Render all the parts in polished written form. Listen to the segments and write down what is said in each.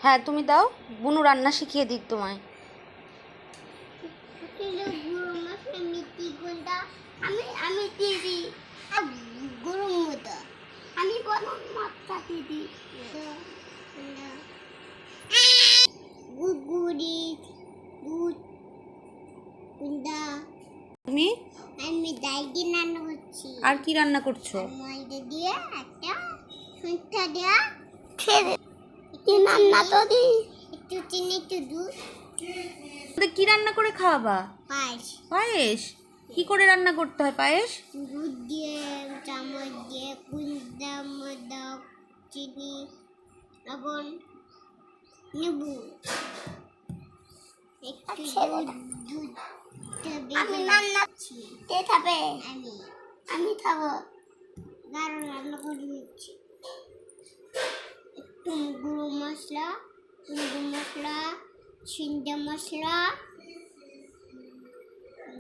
হ্যাঁ তুমি দাও, বুনু রান্না শিখিয়ে দিক তোমায়। আমি দিদি গরম মতো আমি গরম মাত্রা দিদি গুড়ি দুধ কুন্ডা। তুমি আমি ডাল দিয়ে রান্না করছি। আর কি রান্না করছো? ময়দা দিয়ে একটা সুইটা দেয়া ছেড়ে একটু রান্না তো দি একটু চিনি একটু দুধ। কি রান্না করে খাওয়াবা? পায়েস। পায়েস? কি করে রান্না করতে হয় পায়েস? দুধ দিয়ে চামচ দিয়ে কুন্ডা ময়দা চিনি লবণ লেবু একটু দুধ আমি রান্না কে খাবে? আমি খাবো। গাঢ় রান্না করে নিচ্ছি। একটু গুঁড়ো মশলা সিন্দা মশলা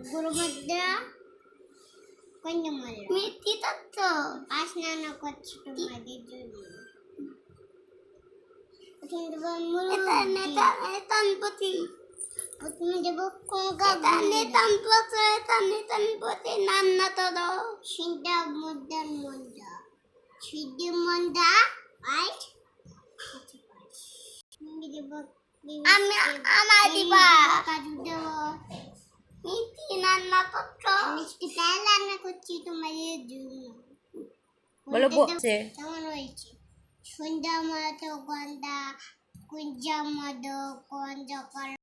গুঁড়ো মশলা কন্যা মশলা মেথি তত্ত্ব পাঁচ রান্না করছি তোমাদের জন্য। প্রথমে দেবো রান্না তো দাও সিদ্ধা মন্দার মন্দা সিদ্ধ মন্দা আইট আমি আমার দিবা কাজু দেবো মিষ্টি রান্না করছো মিষ্টি প্যান রান্না করছি তোমাদের জন্য। বলো বলছে কেমন হয়েছে? সন্ধ্যা মতো গন্ধা কুঞ্জা মতো গন্ধ